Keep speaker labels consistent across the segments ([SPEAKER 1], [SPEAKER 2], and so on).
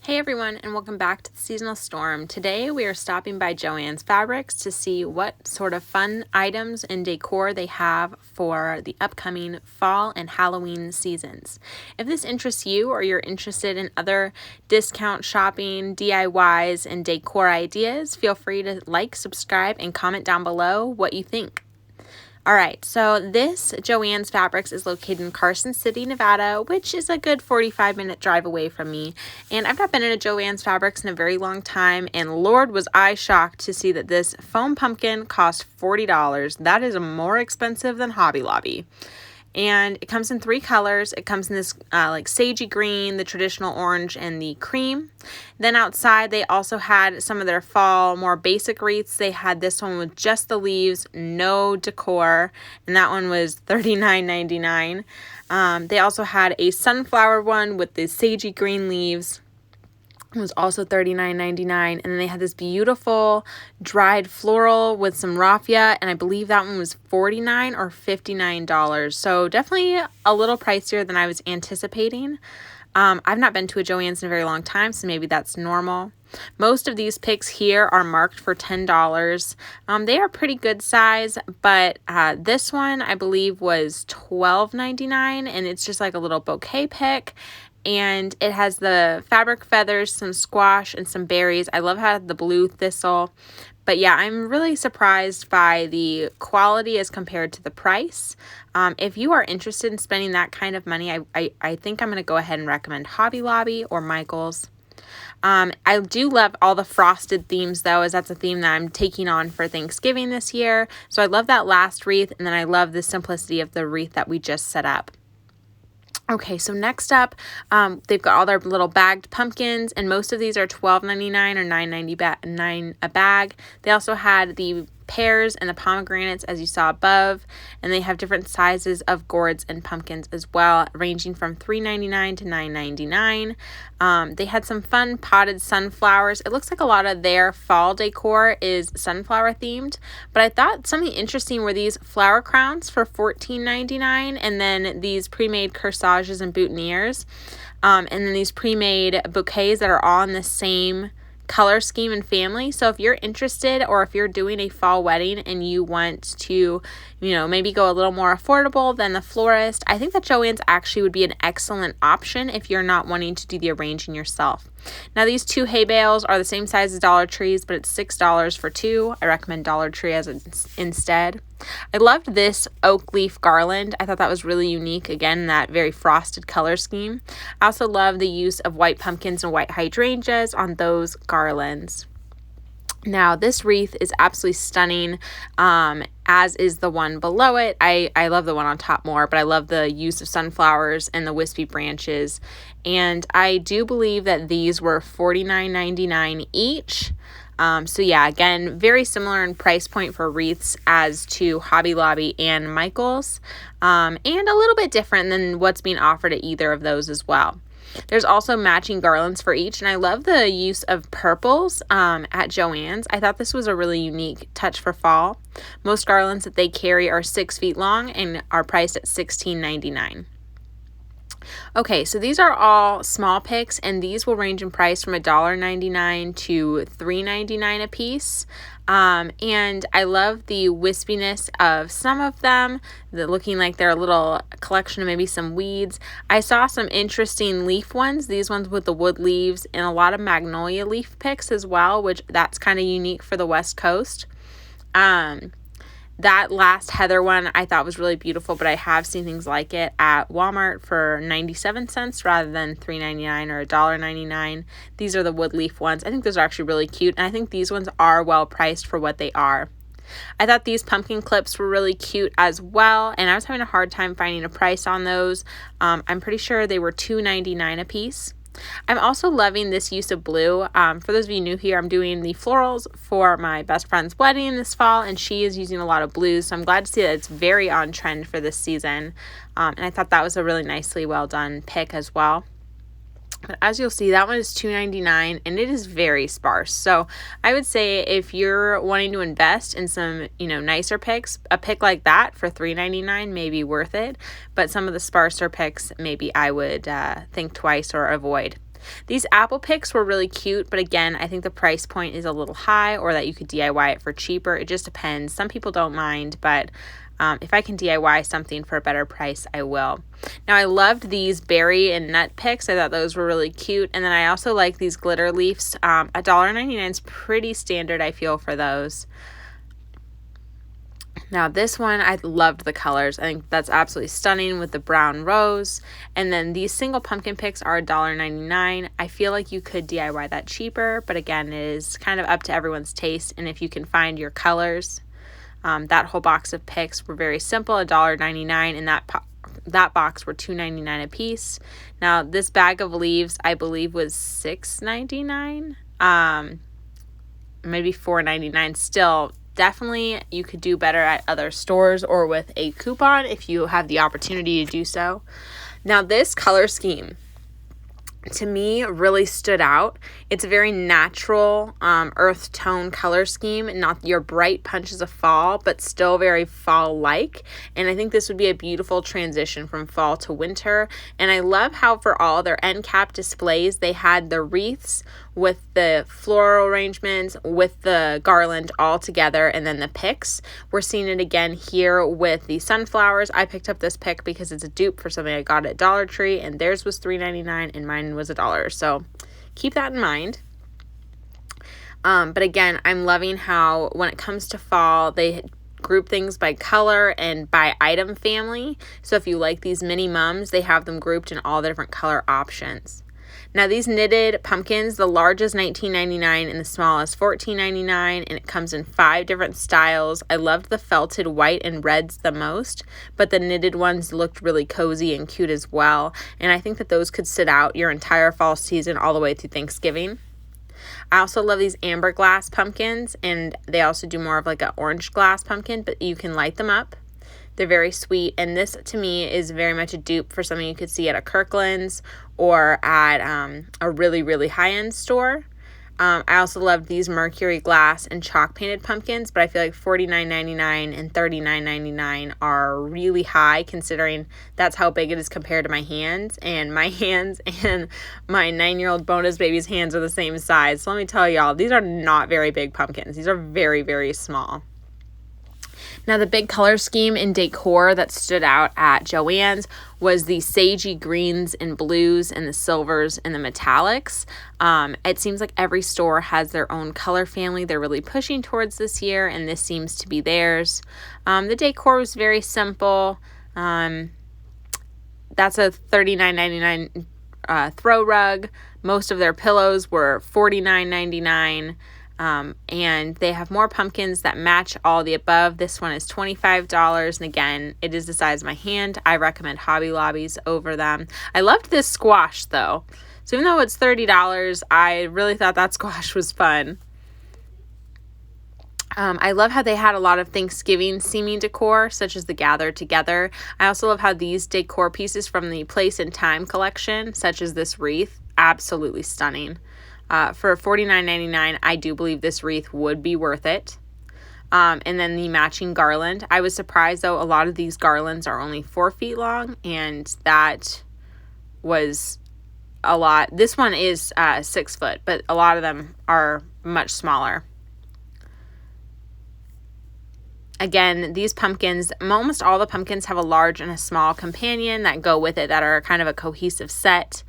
[SPEAKER 1] Hey everyone, and welcome back to the Seasonal Storm. Today we are stopping by Joann's Fabrics to see what sort of fun items and decor they have for the upcoming fall and Halloween seasons. If this interests you or you're interested in other discount shopping, DIYs, and decor ideas, feel free to like, subscribe, and comment down below what you think. All right, so this Joann's Fabrics is located in Carson City, Nevada, which is a good 45-minute drive away from me. And I've not been in a Joann's Fabrics in a very long time, and Lord was I shocked to see that this foam pumpkin cost $40. That is more expensive than Hobby Lobby. And it comes in 3 colors. It comes in this like sagey green, the traditional orange, and the cream. Then outside, they also had some of their fall, more basic wreaths. They had this one with just the leaves, no decor, and that one was $39.99. They also had a sunflower one with the sagey green leaves. It was also $39.99, and then they had this beautiful dried floral with some raffia, and I believe that one was $49 or $59. So definitely a little pricier than I was anticipating. I've not been to a Joann's in a very long time, so maybe that's normal. Most of these picks here are marked for $10. They are pretty good size, but this one I believe was $12.99, and it's just like a little bouquet pick. And it has the fabric feathers, some squash, and some berries. I love how the blue thistle. But yeah, I'm really surprised by the quality as compared to the price. If you are interested in spending that kind of money, I think I'm going to go ahead and recommend Hobby Lobby or Michael's. I do love all the frosted themes, though, as that's a theme that I'm taking on for Thanksgiving this year. So I love that last wreath, and then I love the simplicity of the wreath that we just set up. Okay, so next up, they've got all their little bagged pumpkins, and most of these are $12.99 or $9.99 a bag. They also had the pears and the pomegranates, as you saw above, and they have different sizes of gourds and pumpkins as well, ranging from $3.99 to $9.99. They had some fun potted sunflowers. It looks like a lot of their fall decor is sunflower themed, but I thought something interesting were these flower crowns for $14.99, and then these pre-made corsages and boutonnieres, and then these pre-made bouquets that are all in the same color scheme and family. So if you're interested, or if you're doing a fall wedding and you want to, maybe go a little more affordable than the florist, I think that Joann's actually would be an excellent option if you're not wanting to do the arranging yourself. Now, these 2 hay bales are the same size as Dollar Tree's, but it's $6 for 2. I recommend Dollar Tree instead. I loved this oak leaf garland. I thought that was really unique. Again, that very frosted color scheme. I also love the use of white pumpkins and white hydrangeas on those garlands. Now, this wreath is absolutely stunning, as is the one below it. I love the one on top more, but I love the use of sunflowers and the wispy branches. And I do believe that these were $49.99 each. So yeah, again, very similar in price point for wreaths as to Hobby Lobby and Michael's, and a little bit different than what's being offered at either of those as well. There's also matching garlands for each, and I love the use of purples at Joann's. I thought this was a really unique touch for fall. Most garlands that they carry are 6 feet long and are priced at $16.99. Okay, so these are all small picks, and these will range in price from $1.99 to $3.99 a piece. And I love the wispiness of some of them, looking like they're a little collection of maybe some weeds. I saw some interesting leaf ones, these ones with the wood leaves, and a lot of magnolia leaf picks as well, which that's kind of unique for the West Coast. That last heather one I thought was really beautiful, but I have seen things like it at Walmart for 97 cents rather than $3.99 or $1.99. These are the wood leaf ones. I think those are actually really cute, and I think these ones are well priced for what they are. I thought these pumpkin clips were really cute as well, and I was having a hard time finding a price on those. I'm pretty sure they were $2.99 a piece. I'm also loving this use of blue. For those of you new here, I'm doing the florals for my best friend's wedding this fall, and she is using a lot of blues, so I'm glad to see that it's very on trend for this season. And I thought that was a really nicely well done pick as well. But as you'll see, that one is $2.99, and it is very sparse. So I would say if you're wanting to invest in some, nicer picks, a pick like that for $3.99 may be worth it. But some of the sparser picks, maybe I would think twice or avoid. These apple picks were really cute, but again, I think the price point is a little high, or that you could DIY it for cheaper. It just depends. Some people don't mind, but if I can DIY something for a better price, I will. Now, I loved these berry and nut picks. I thought those were really cute. And then I also like these glitter leaves. $1.99 is pretty standard, I feel, for those. Now this one, I loved the colors. I think that's absolutely stunning with the brown rose. And then these single pumpkin picks are $1.99. I feel like you could DIY that cheaper, but again, it is kind of up to everyone's taste. And if you can find your colors, that whole box of picks were very simple, $1.99, and that box were $2.99 a piece. Now this bag of leaves, I believe, was $6.99, maybe $4.99. Still, definitely you could do better at other stores or with a coupon if you have the opportunity to do so. Now this color scheme, to me, really stood out. It's a very natural earth tone color scheme, not your bright punches of fall, but still very fall-like. And I think this would be a beautiful transition from fall to winter. And I love how for all their end cap displays, they had the wreaths with the floral arrangements, with the garland all together, and then the picks. We're seeing it again here with the sunflowers. I picked up this pick because it's a dupe for something I got at Dollar Tree, and theirs was $3.99 and mine was $1. So keep that in mind. But again, I'm loving how when it comes to fall, they group things by color and by item family. So if you like these mini mums, they have them grouped in all the different color options. Now these knitted pumpkins, the large is $19.99 and the small is $14.99, and it comes in 5 different styles. I loved the felted white and reds the most, but the knitted ones looked really cozy and cute as well, and I think that those could sit out your entire fall season all the way through Thanksgiving. I also love these amber glass pumpkins, and they also do more of like an orange glass pumpkin, but you can light them up. They're very sweet, and this to me is very much a dupe for something you could see at a Kirkland's or at a really, really high-end store. I also love these Mercury glass and chalk painted pumpkins, but I feel like $49.99 and $39.99 are really high considering that's how big it is compared to my hands, and my hands and my 9-year-old bonus baby's hands are the same size. So let me tell y'all, these are not very big pumpkins. These are very, very small. Now, the big color scheme in Decor that stood out at Joann's was the sagey greens and blues and the silvers and the metallics. It seems like every store has their own color family they're really pushing towards this year, and this seems to be theirs. The Decor was very simple. That's a $39.99 throw rug. Most of their pillows were $49.99. And they have more pumpkins that match all the above. This one is $25, and again, it is the size of my hand. I recommend Hobby Lobby's over them. I loved this squash though. So even though it's $30, I really thought that squash was fun. I love how they had a lot of Thanksgiving seeming decor, such as the Gather Together. I also love how these decor pieces from the Place and Time collection, such as this wreath, absolutely stunning. For $49.99, I do believe this wreath would be worth it. And then the matching garland. I was surprised, though, a lot of these garlands are only 4 feet long, and that was a lot. This one is 6 foot, but a lot of them are much smaller. Again, these pumpkins, almost all the pumpkins have a large and a small companion that go with it that are kind of a cohesive set.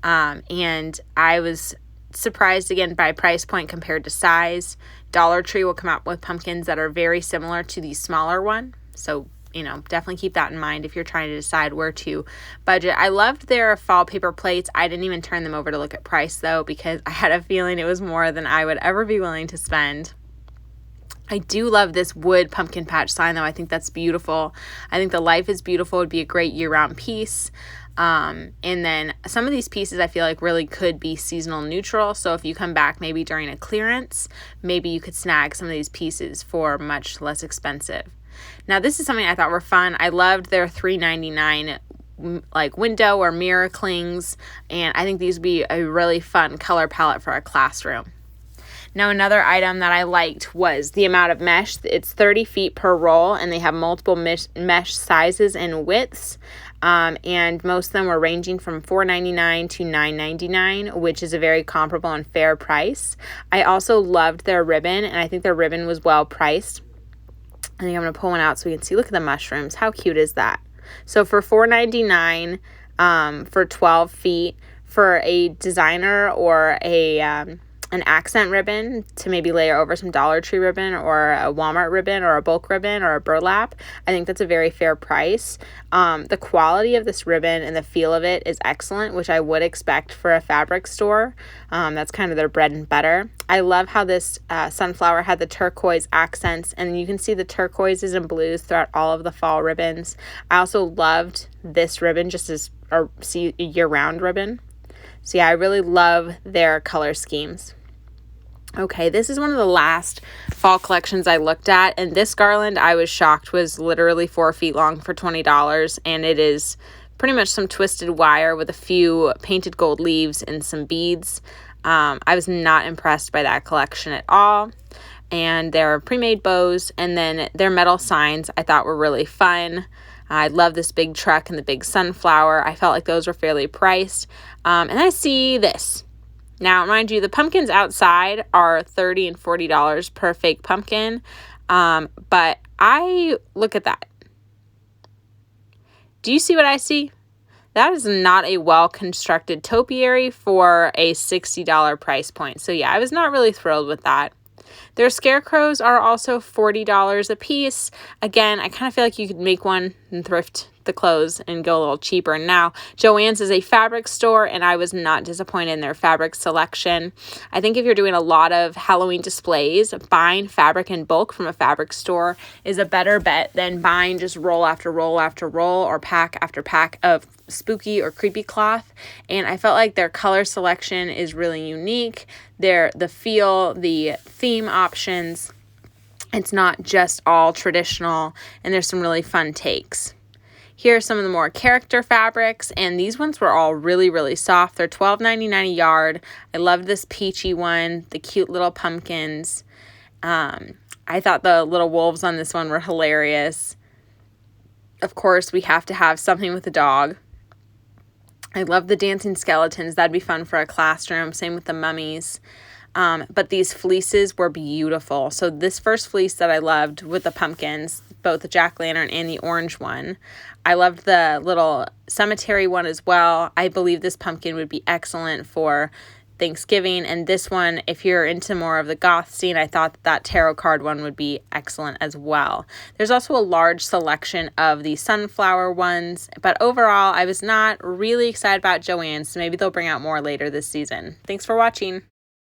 [SPEAKER 1] And I was surprised again by price point compared to size. Dollar Tree will come out with pumpkins that are very similar to the smaller one. So, definitely keep that in mind if you're trying to decide where to budget. I loved their fall paper plates. I didn't even turn them over to look at price though, because I had a feeling it was more than I would ever be willing to spend. I do love this wood pumpkin patch sign though. I think that's beautiful. I think the life is beautiful. It would be a great year-round piece. And then some of these pieces I feel like really could be seasonal neutral. So if you come back maybe during a clearance, maybe you could snag some of these pieces for much less expensive. Now this is something I thought were fun. I loved their $3.99 like window or mirror clings, and I think these would be a really fun color palette for a classroom. Now another item that I liked was the amount of mesh. It's 30 feet per roll, and they have multiple mesh sizes and widths. and most of them were ranging from $4.99 to $9.99, which is a very comparable and fair price. I also loved their ribbon, and I think their ribbon was well priced. I think I'm going to pull one out so we can see. Look at the mushrooms. How cute is that? So for $4.99 for 12 feet, for a designer or an accent ribbon to maybe layer over some Dollar Tree ribbon or a Walmart ribbon or a bulk ribbon or a burlap, I think that's a very fair price. The quality of this ribbon and the feel of it is excellent, which I would expect for a fabric store. That's kind of their bread and butter. I love how this sunflower had the turquoise accents, and you can see the turquoises and blues throughout all of the fall ribbons. I also loved this ribbon just as a year-round ribbon. So yeah, I really love their color schemes. Okay, this is one of the last fall collections I looked at, and this garland, I was shocked, was literally 4 feet long for $20, and it is pretty much some twisted wire with a few painted gold leaves and some beads. I was not impressed by that collection at all, and there are pre-made bows, and then their metal signs I thought were really fun. I love this big truck and the big sunflower. I felt like those were fairly priced, and I see this. Now, mind you, the pumpkins outside are $30 and $40 per fake pumpkin, but I look at that. Do you see what I see? That is not a well-constructed topiary for a $60 price point. So yeah, I was not really thrilled with that. Their scarecrows are also $40 a piece. Again, I kind of feel like you could make one and thrift the clothes and go a little cheaper. Now, Joann's is a fabric store, and I was not disappointed in their fabric selection. I think if you're doing a lot of Halloween displays, buying fabric in bulk from a fabric store is a better bet than buying just roll after roll after roll or pack after pack of spooky or creepy cloth. And I felt like their color selection is really unique. The feel, the theme options, it's not just all traditional, and there's some really fun takes. Here are some of the more character fabrics, and these ones were all really, really soft. They're $12.99 a yard. I love this peachy one, the cute little pumpkins. I thought the little wolves on this one were hilarious. Of course, we have to have something with a dog. I love the dancing skeletons. That'd be fun for a classroom. Same with the mummies. But these fleeces were beautiful. So this first fleece that I loved with the pumpkins, both the jack-o'-lantern and the orange one. I loved the little cemetery one as well. I believe this pumpkin would be excellent for Thanksgiving. And this one, if you're into more of the goth scene, I thought that tarot card one would be excellent as well. There's also a large selection of the sunflower ones. But overall, I was not really excited about Joann's. So maybe they'll bring out more later this season. Thanks for watching.